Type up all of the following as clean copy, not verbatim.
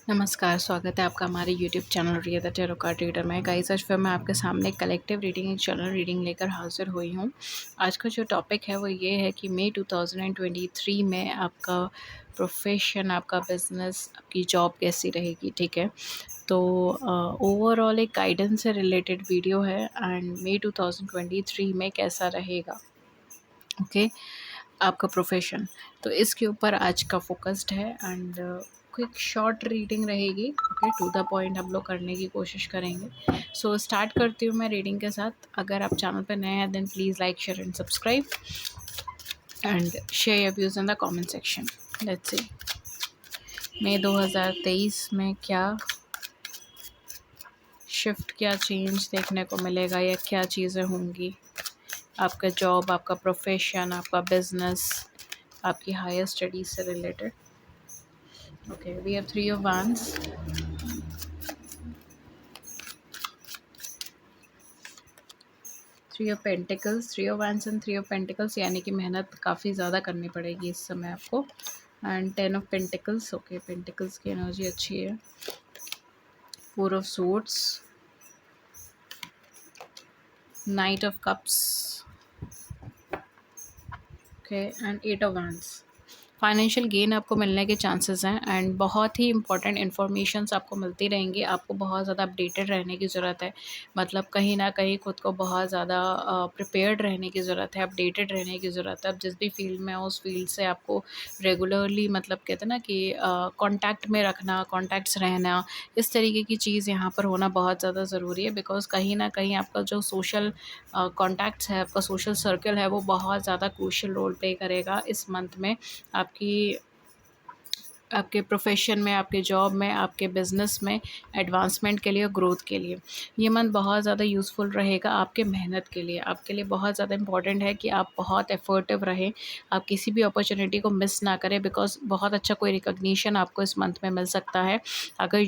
नमस्कार, स्वागत है आपका हमारे YouTube channel Riya the tarot card reader में। गाइस, आज फिर मैं आपके सामने कलेक्टिव रीडिंग, एक जनरल रीडिंग लेकर हाज़िर हुई हूँ। आज का जो टॉपिक है वो ये है कि मई 2023 में आपका प्रोफ़ेशन, आपका बिज़नेस, आपकी जॉब कैसी रहेगी, ठीक है? तो ओवरऑल एक गाइडेंस से रिलेटेड वीडियो है एंड मई 2023 में कैसा रहेगा, ओके? आपका प्रोफेशन, तो इसके ऊपर आज का फोकस्ड है एंड क्विक शॉर्ट रीडिंग रहेगी। ओके, टू द पॉइंट हम लोग करने की कोशिश करेंगे। सो स्टार्ट करती हूँ मैं रीडिंग के साथ। अगर आप चैनल पर नए हैं then please like, share and subscribe and share your views in the comment section. Let's see मई 2023 में क्या शिफ्ट, क्या चेंज देखने को मिलेगा या क्या चीज़ें होंगी। आपका जॉब, आपका प्रोफेशन, आपका बिजनेस, आपकी हायर स्टडीज से related. Okay, we have three of wands, three of pentacles, three of wands and three of pentacles, यानी कि मेहनत काफ़ी ज़्यादा करनी पड़ेगी इस समय आपको। And ten of pentacles. Okay, pentacles की एनर्जी अच्छी है। Four of swords, knight of cups, okay and eight of wands। Financial gain आपको मिलने के चांसेस हैं एंड बहुत ही इंपॉर्टेंट इन्फॉर्मेशंस आपको मिलती रहेंगी। आपको बहुत ज़्यादा अपडेटेड रहने की ज़रूरत है, मतलब कहीं ना कहीं खुद को बहुत ज़्यादा प्रिपेयर्ड रहने की ज़रूरत है, अपडेटेड रहने की ज़रूरत है। अब जिस भी फील्ड में हो उस फील्ड से आपको रेगुलरली, मतलब कहते हैं ना कि कांटेक्ट में रखना, कांटेक्ट्स रहना, इस तरीके की चीज़ यहाँ पर होना बहुत ज़्यादा ज़रूरी है। बिकॉज कहीं ना कहीं आपका जो सोशल कॉन्टैक्ट्स है, आपका सोशल सर्कल है, वो बहुत ज़्यादा क्रूशियल रोल प्ले करेगा इस मंथ में। आपकी आपके प्रोफेशन में, आपके जॉब में, आपके बिज़नेस में एडवांसमेंट के लिए, ग्रोथ के लिए ये मंथ बहुत ज़्यादा यूज़फुल रहेगा आपके मेहनत के लिए। आपके लिए बहुत ज़्यादा इंपॉर्टेंट है कि आप बहुत एफर्टिव रहें, आप किसी भी अपॉर्चुनिटी को मिस ना करें। बिकॉज बहुत अच्छा कोई रिकॉग्निशन आपको इस मंथ में मिल सकता है। अगर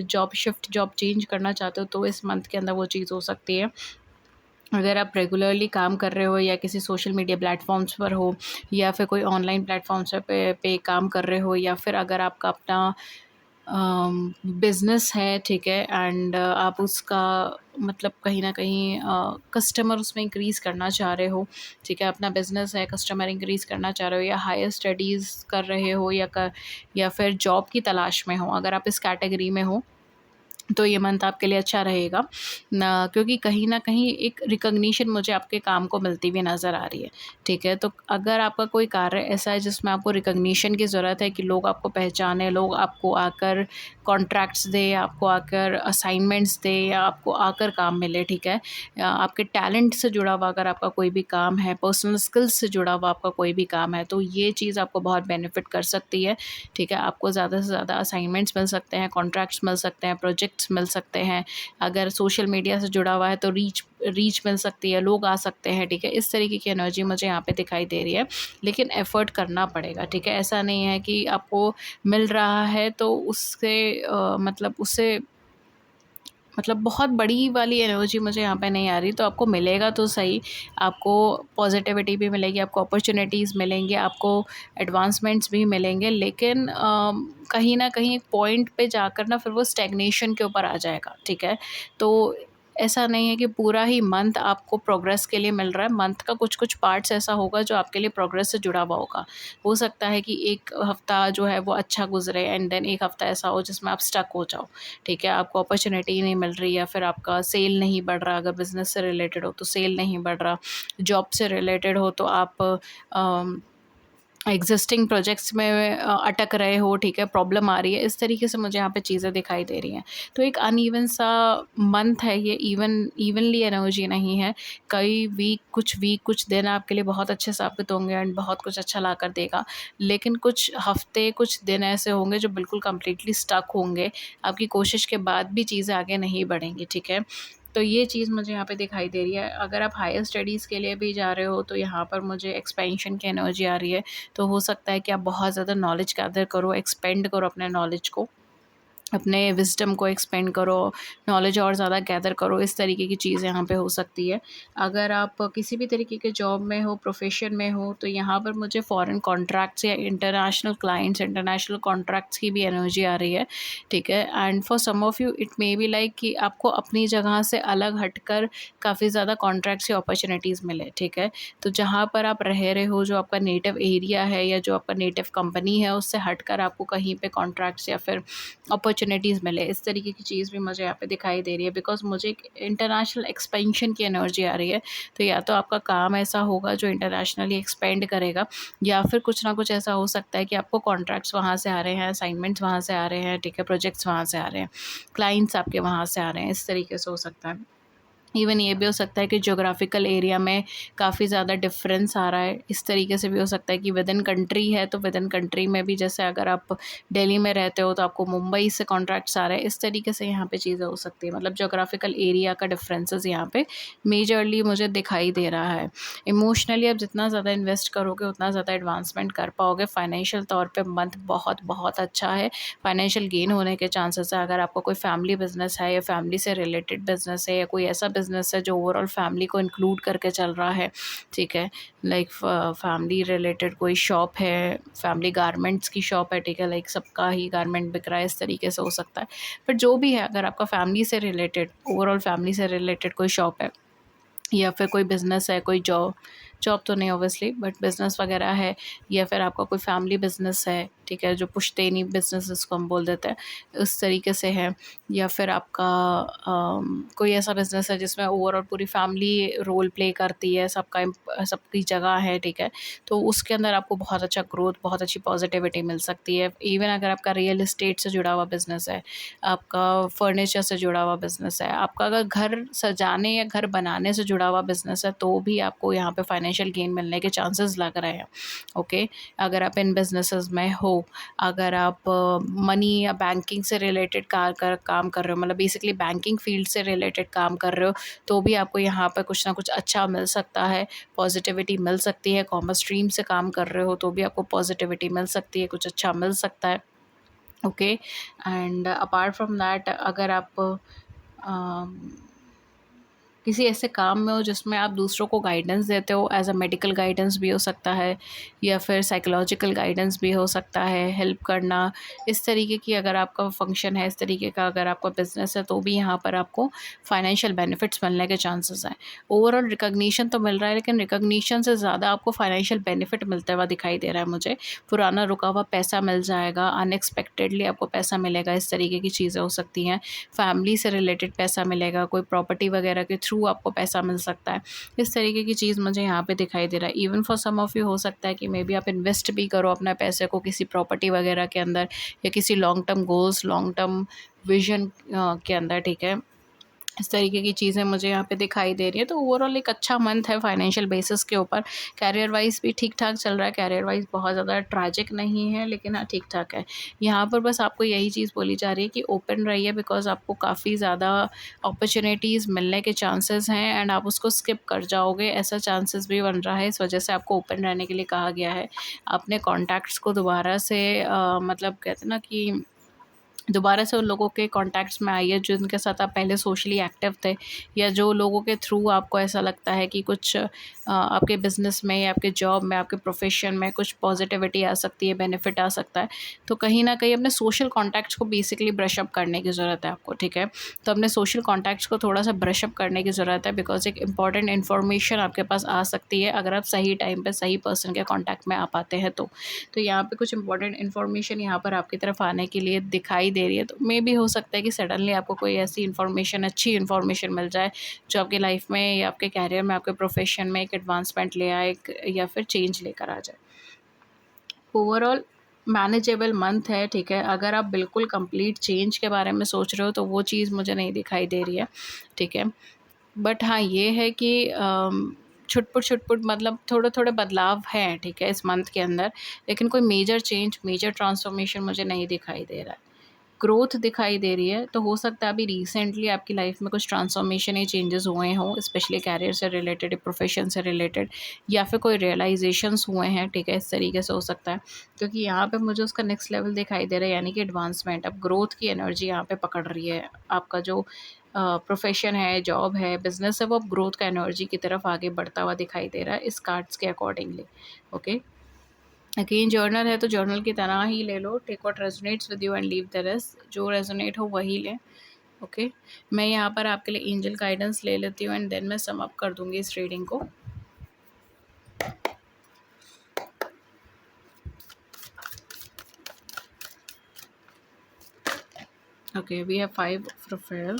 जॉब शिफ्ट, जॉब चेंज करना चाहते हो तो इस मंथ के अंदर वो चीज़ हो सकती है। अगर आप रेगुलरली काम कर रहे हो या किसी सोशल मीडिया प्लेटफॉर्म्स पर हो या फिर कोई ऑनलाइन प्लेटफॉर्म्स पे काम कर रहे हो, या फिर अगर आपका अपना बिज़नेस है, ठीक है, एंड आप उसका मतलब कहीं ना कहीं कस्टमर उसमें इंक्रीज़ करना चाह रहे हो, ठीक है, अपना बिज़नेस है, कस्टमर इंक्रीज़ करना चाह रहे हो, या हायर स्टडीज़ कर रहे हो, या फिर जॉब की तलाश में हो, अगर आप इस कैटेगरी में हो तो ये मंथ आपके लिए अच्छा रहेगा ना, क्योंकि कहीं न कहीं एक रिकॉग्निशन मुझे आपके काम को मिलती हुई नज़र आ रही है, ठीक है? तो अगर आपका कोई कार्य ऐसा है जिसमें आपको रिकॉग्निशन की ज़रूरत है कि लोग आपको पहचानें, लोग आपको आकर कॉन्ट्रैक्ट्स दें, आपको आकर असाइनमेंट्स दें या आपको आकर काम मिले, ठीक है? आपके टैलेंट से जुड़ा हुआ अगर आपका कोई भी काम है, पर्सनल स्किल्स से जुड़ा हुआ आपका कोई भी काम है, तो ये चीज़ आपको बहुत बेनिफिट कर सकती है, ठीक है? आपको ज़्यादा से ज़्यादा असाइनमेंट्स मिल सकते हैं, कॉन्ट्रैक्ट्स मिल सकते हैं, प्रोजेक्ट्स मिल सकते हैं। अगर सोशल मीडिया से जुड़ा हुआ है तो रीच रीच मिल सकती है, लोग आ सकते हैं, ठीक है? इस तरीके की एनर्जी मुझे यहाँ पे दिखाई दे रही है, लेकिन एफ़र्ट करना पड़ेगा, ठीक है? ऐसा नहीं है कि आपको मिल रहा है तो उससे मतलब उससे मतलब बहुत बड़ी वाली एनर्जी मुझे यहाँ पे नहीं आ रही। तो आपको मिलेगा तो सही, आपको पॉजिटिविटी भी मिलेगी, आपको अपॉर्चुनिटीज़ मिलेंगी, आपको एडवांसमेंट्स भी मिलेंगे, लेकिन कहीं न कहीं एक पॉइंट पे जाकर ना फिर वो स्टैग्नेशन के ऊपर आ जाएगा, ठीक है? तो ऐसा नहीं है कि पूरा ही मंथ आपको प्रोग्रेस के लिए मिल रहा है, मंथ का कुछ-कुछ पार्ट्स ऐसा होगा जो आपके लिए प्रोग्रेस से जुड़ा हुआ होगा। हो सकता है कि एक हफ़्ता जो है वो अच्छा गुज़रे एंड देन एक हफ़्ता ऐसा हो जिसमें आप स्टक हो जाओ। ठीक है, आपको अपॉर्च्युनिटी नहीं मिल रही या फिर आपका सेल नहीं बढ़ रहा, अगर बिज़नेस से रिलेटेड हो तो सेल नहीं बढ़ रहा, जॉब से रिलेटेड हो तो आप एग्जिस्टिंग प्रोजेक्ट्स में अटक रहे हो, ठीक है, प्रॉब्लम आ रही है, इस तरीके से मुझे यहाँ पे चीज़ें दिखाई दे रही हैं। तो एक अनइवन सा मंथ है ये, इवनली एनर्जी नहीं है। कई वीक कुछ दिन आपके लिए बहुत अच्छे साबित होंगे एंड बहुत कुछ अच्छा ला कर देगा, लेकिन कुछ हफ्ते, कुछ दिन ऐसे होंगे जो बिल्कुल कंप्लीटली स्टक होंगे, आपकी कोशिश के बाद भी चीज़ें आगे नहीं बढ़ेंगी, ठीक है? तो ये चीज़ मुझे यहाँ पे दिखाई दे रही है। अगर आप हायर स्टडीज़ के लिए भी जा रहे हो तो यहाँ पर मुझे एक्सपेंशन की एनर्जी आ रही है। तो हो सकता है कि आप बहुत ज़्यादा नॉलेज गैदर करो, एक्सपेंड करो अपने नॉलेज को, अपने विज़डम को एक्सपेंड करो, नॉलेज और ज़्यादा गैदर करो, इस तरीके की चीज़ यहाँ पे हो सकती है। अगर आप किसी भी तरीके के जॉब में हो, प्रोफ़ेशन में हो, तो यहाँ पर मुझे फ़ॉरेन कॉन्ट्रैक्ट्स या इंटरनेशनल क्लाइंट्स, इंटरनेशनल कॉन्ट्रैक्ट्स की भी एनर्जी आ रही है, ठीक है। And for some of you it may be like कि आपको अपनी जगह से अलग हटकर काफ़ी ज़्यादा कॉन्ट्रैक्ट्स या अपॉर्च्युनिटीज़ मिले, ठीक है। तो जहाँ पर आप रह रहे हो, जो आपका नेटिव एरिया है या जो आपका नेटिव कंपनी है, उससे हटकर आपको कहीं पे कॉन्ट्रैक्ट्स या फिर अपॉर्चुनिटीज़ मिले, इस तरीके की चीज़ भी मुझे यहाँ पे दिखाई दे रही है। बिकॉज़ मुझे एक इंटरनेशनल एक्सपेंशन की एनर्जी आ रही है। तो या तो आपका काम ऐसा होगा जो इंटरनेशनली एक्सपेंड करेगा, या फिर कुछ ना कुछ ऐसा हो सकता है कि आपको कॉन्ट्रैक्ट्स वहाँ से आ रहे हैं, असाइनमेंट्स वहाँ से आ रहे हैं, ठीक है, प्रोजेक्ट्स वहाँ से आ रहे हैं, क्लाइंट्स आपके वहाँ से आ रहे हैं, इस तरीके से हो सकता है। इवन ये भी हो सकता है कि ज्योग्राफिकल एरिया में काफ़ी ज़्यादा डिफरेंस आ रहा है, इस तरीके से भी हो सकता है कि विद इन कंट्री है तो विद इन कंट्री में भी, जैसे अगर आप दिल्ली में रहते हो तो आपको मुंबई से कॉन्ट्रैक्ट्स आ रहे हैं, इस तरीके से यहाँ पे चीज़ें हो सकती है। मतलब ज्योग्राफिकल एरिया का डिफरेंसेस यहाँ पे मेजरली मुझे दिखाई दे रहा है। इमोशनली आप जितना ज़्यादा इन्वेस्ट करोगे उतना ज़्यादा एडवांसमेंट कर पाओगे। फाइनेंशियल तौर पे मंथ बहुत बहुत अच्छा है, फाइनेंशियल गेन होने के चांसेस है। अगर आपका कोई फैमिली बिजनेस है या फैमिली से रिलेटेड बिजनेस है या कोई ऐसा बिजनेस है जो ओवरऑल फैमिली को इंक्लूड करके चल रहा है, ठीक है, लाइक फैमिली रिलेटेड कोई शॉप है, फैमिली गारमेंट्स की शॉप है, ठीक है, लाइक सबका ही गारमेंट बिक रहा है, इस तरीके से हो सकता है। पर जो भी है, अगर आपका फैमिली से रिलेटेड, ओवरऑल फैमिली से रिलेटेड कोई शॉप है या फिर कोई बिज़नेस है, कोई जॉब जॉब तो नहीं ऑब्वियसली, बट बिज़नेस वगैरह है, या फिर आपका कोई फैमिली बिज़नेस है, ठीक है, जो पुश्तैनी बिज़नेस जिसको हम बोल देते हैं, उस तरीके से है, या फिर आपका कोई ऐसा बिज़नेस है जिसमें ओवरऑल पूरी फैमिली रोल प्ले करती है, सबकी जगह है, ठीक है, तो उसके अंदर आपको बहुत अच्छा ग्रोथ, बहुत अच्छी पॉजिटिविटी मिल सकती है। इवन अगर आपका रियल एस्टेट से जुड़ा हुआ बिज़नेस है, आपका फर्नीचर से जुड़ा हुआ बिज़नेस है, आपका अगर घर सजाने या घर बनाने से जुड़ा हुआ बिज़नेस है, तो भी आपको यहाँ पे फाइनेंशियल गेन मिलने के चांसेस लग रहे हैं, ओके। अगर आप इन बिज़नेसेस में हो, अगर आप मनी या बैंकिंग से रिलेटेड काम कर रहे हो, मतलब बेसिकली बैंकिंग फील्ड से रिलेटेड काम कर रहे हो, तो भी आपको यहाँ पर कुछ ना कुछ अच्छा मिल सकता है, पॉजिटिविटी मिल सकती है। कॉमर्स स्ट्रीम से काम कर रहे हो तो भी आपको पॉजिटिविटी मिल सकती है, कुछ अच्छा मिल सकता है, okay. And apart from that, अगर आप किसी ऐसे काम में हो जिसमें आप दूसरों को गाइडेंस देते हो, एज अ मेडिकल गाइडेंस भी हो सकता है, या फिर साइकोलॉजिकल गाइडेंस भी हो सकता है, हेल्प करना, इस तरीके की अगर आपका फंक्शन है, इस तरीके का अगर आपका बिजनेस है, तो भी यहाँ पर आपको फाइनेंशियल बेनिफिट्स मिलने के चांसेस हैं। ओवरऑल रिकॉग्निशन तो मिल रहा है, लेकिन रिकॉग्निशन से ज़्यादा आपको फाइनेंशियल बेनिफिट मिलता हुआ दिखाई दे रहा है मुझे। पुराना रुका हुआ पैसा मिल जाएगा, अनएक्सपेक्टेडली आपको पैसा मिलेगा, इस तरीके की चीज़ें हो सकती हैं। फैमिली से रिलेटेड पैसा मिलेगा, कोई प्रॉपर्टी वगैरह के थ्रू आपको पैसा मिल सकता है, इस तरीके की चीज़ मुझे यहाँ पे दिखाई दे रहा है। Even for some of you हो सकता है कि मे बी आप इन्वेस्ट भी करो अपने पैसे को किसी प्रॉपर्टी वगैरह के अंदर, या किसी long term goals, long term vision के अंदर, ठीक है। इस तरीके की चीज़ें मुझे यहाँ पे दिखाई दे रही है। तो ओवरऑल एक अच्छा मंथ है फाइनेंशियल बेसिस के ऊपर। करियर वाइज़ भी ठीक-ठाक चल रहा है, करियर वाइज़ बहुत ज़्यादा ट्रैजिक नहीं है, लेकिन हाँ, ठीक-ठाक है। यहाँ पर बस आपको यही चीज़ बोली जा रही है कि ओपन रहिए, बिकॉज़ आपको काफ़ी ज़्यादा अपॉर्च्युनिटीज़ मिलने के चांसेस हैं एंड आप उसको स्किप कर जाओगे, ऐसा चांसेस भी बन रहा है। इस वजह से आपको ओपन रहने के लिए कहा गया है। अपने कॉन्टैक्ट्स को दोबारा से मतलब कहते हैं ना कि दोबारा से उन लोगों के कॉन्टैक्ट्स में आइए जिनके साथ आप पहले सोशली एक्टिव थे, या जो लोगों के थ्रू आपको ऐसा लगता है कि कुछ आपके बिज़नेस में या आपके जॉब में, आपके प्रोफेशन में कुछ पॉजिटिविटी आ सकती है, बेनिफिट आ सकता है। तो कहीं न कहीं अपने सोशल कॉन्टैक्ट्स को बेसिकली ब्रश अप करने की ज़रूरत है आपको, ठीक है। तो अपने सोशल कॉन्टैक्ट्स को थोड़ा-सा ब्रश अप करने की ज़रूरत है, बिकॉज़ एक इम्पॉर्टेंट इन्फॉर्मेशन आपके पास आ सकती है अगर आप सही टाइम पे सही पर्सन के कॉन्टैक्ट में आ पाते हैं तो। तो यहाँ पे कुछ इंपॉर्टेंट इन्फॉर्मेशन यहाँ पर आपकी तरफ आने के लिए दिखाई दे रही है, तो मे भी हो सकता है कि सडनली आपको कोई ऐसी इन्फॉर्मेशन, अच्छी इन्फॉर्मेशन मिल जाए जो आपकी लाइफ में या आपके कैरियर में, आपके प्रोफेशन में एक एडवांसमेंट ले आए, या फिर चेंज लेकर आ जाए। ओवरऑल मैनेजेबल मंथ है, ठीक है। अगर आप बिल्कुल कंप्लीट चेंज के बारे में सोच रहे हो तो वो चीज़ मुझे नहीं दिखाई दे रही है, ठीक है। बट हाँ, ये है कि छुट-पुट मतलब थोड़े-थोड़े बदलाव हैं, ठीक है, इस मंथ के अंदर, लेकिन कोई मेजर चेंज, मेजर ट्रांसफॉर्मेशन मुझे नहीं दिखाई दे रहा है। ग्रोथ दिखाई दे रही है, तो हो सकता है अभी रिसेंटली आपकी लाइफ में कुछ ट्रांसफॉर्मेशन या चेंजेस हुए हों, स्पेशली कैरियर से रिलेटेड, प्रोफेशन से रिलेटेड, या फिर कोई रियलाइजेशंस हुए हैं, ठीक है, इस तरीके से हो सकता है। क्योंकि यहाँ पे मुझे उसका नेक्स्ट लेवल दिखाई दे रहा है, यानी कि एडवांसमेंट, अब ग्रोथ की एनर्जी यहाँ पे पकड़ रही है। आपका जो प्रोफेशन है, जॉब है, बिजनेस है, वो अब ग्रोथ का एनर्जी की तरफ आगे बढ़ता हुआ दिखाई दे रहा है इस कार्ड्स के अकॉर्डिंगली। ओके, अगेन जर्नल है तो जर्नल की तरह ही ले लो, take what resonates with you and leave the rest, जो रेजोनेट हो वही लें। ओके, मैं यहाँ पर आपके लिए एंजल गाइडेंस ले लेती हूँ एंड देन मैं सम अप कर दूंगी इस रीडिंग को। ओके, वी हैव 5 प्रोफाइल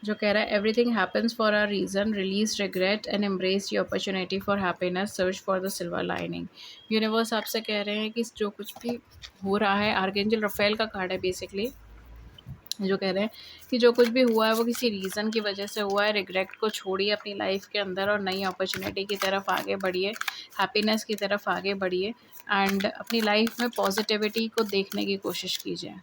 जो कह रहा है everything happens for a reason, release regret and embrace your opportunity for happiness, search for the silver lining. Universe आपसे कह रहे हैं कि जो कुछ भी हो रहा है, आर्कएंजल रफेल का कार्ड है बेसिकली, जो कह रहे हैं कि जो कुछ भी हुआ है वो किसी रीज़न की वजह से हुआ है। रिग्रेट को छोड़िए अपनी लाइफ के अंदर और नई अपॉर्चुनिटी की तरफ आगे बढ़िए, हैप्पीनेस की तरफ आगे बढ़िए एंड अपनी लाइफ में पॉजिटिविटी को देखने की कोशिश कीजिए।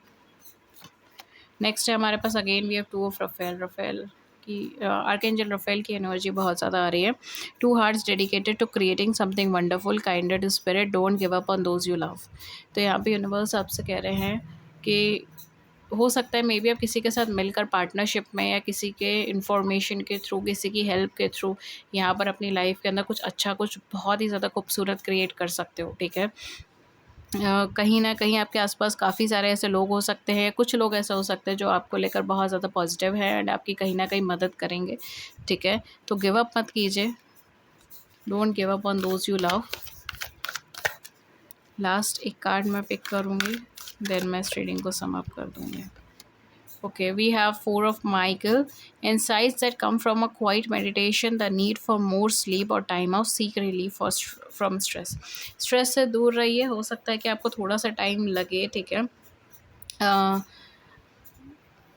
नेक्स्ट है हमारे पास again we have 2 of Raphael. Raphael की आर्कएंजल रफेल की एनर्जी बहुत ज़्यादा आ रही है। 2 hearts dedicated to creating something wonderful, kindred spirit, don't give up on those you love. तो यहाँ पे यूनिवर्स आपसे कह रहे हैं कि हो सकता है मे बी आप किसी के साथ मिलकर पार्टनरशिप में या किसी के इंफॉर्मेशन के थ्रू, किसी की हेल्प के थ्रू यहाँ पर अपनी लाइफ के अंदर कुछ अच्छा, कुछ बहुत ही ज़्यादा खूबसूरत क्रिएट कर सकते हो, ठीक है। कहीं न कहीं आपके आसपास काफ़ी सारे ऐसे लोग हो सकते हैं, कुछ लोग ऐसा हो सकते हैं जो आपको लेकर बहुत ज़्यादा पॉजिटिव है एंड आपकी कहीं न कहीं मदद करेंगे, ठीक है। तो गिव अप मत कीजिए, don't give up on those you love. Last एक कार्ड मैं पिक करूँगी, देन मैं इस रीडिंग को सम अप कर दूँगी। Okay, we have 4 of Michael. Insights that come from a quiet meditation, the need for more sleep or time off, seek relief from stress. Stress से दूर रहिए, हो सकता है कि आपको थोड़ा सा टाइम लगे, ठीक है।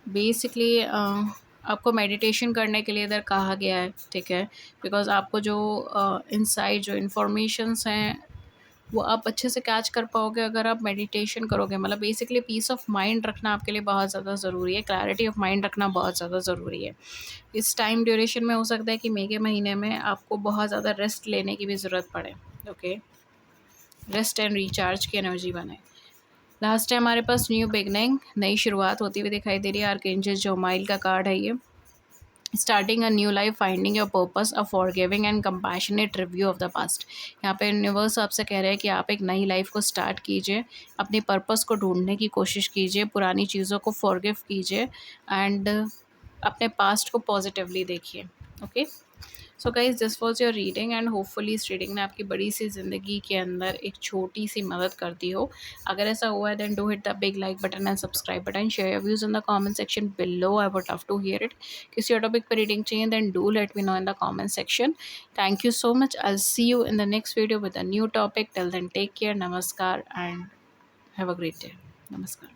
बेसिकली आपको मेडिटेशन करने के लिए इधर कहा गया है, ठीक है, बिकॉज आपको जो इनसाइट, जो इन्फॉर्मेशंस हैं वो आप अच्छे से कैच कर पाओगे अगर आप मेडिटेशन करोगे। मतलब बेसिकली पीस ऑफ माइंड रखना आपके लिए बहुत ज़्यादा ज़रूरी है, क्लैरिटी ऑफ माइंड रखना बहुत ज़्यादा ज़रूरी है। इस टाइम ड्यूरेशन में हो सकता है कि मई के महीने में आपको बहुत ज़्यादा रेस्ट लेने की भी ज़रूरत पड़े। ओके, रेस्ट एंड रिचार्ज की एनर्जी बने। लास्ट है हमारे पास न्यू बिगनिंग, नई शुरुआत होती हुई दिखाई दे रही है। आर्कएंजल जोमाइल का कार्ड है ये। Starting a new life, finding your purpose, a forgiving and compassionate review of the past. यहाँ पे यूनिवर्स आपसे कह रहे हैं कि आप एक नई लाइफ को स्टार्ट कीजिए, अपने पर्पस को ढूंढने की कोशिश कीजिए, पुरानी चीज़ों को फॉरगिव कीजिए एंड अपने पास्ट को पॉजिटिवली देखिए। Okay, so guys this was your reading and hopefully इस रीडिंग ने आपकी बड़ी सी ज़िंदगी के अंदर एक छोटी सी मदद कर दी हो। अगर ऐसा हुआ है then do hit the big like button and subscribe button, share your views in the comment section below, I would love to hear it. किसी और टॉपिक पर रीडिंग चाहिए then do let me know in the comment section. Thank you so much, I will see you in the next video with a new topic. Till then take care, नमस्कार and have a great day. नमस्कार।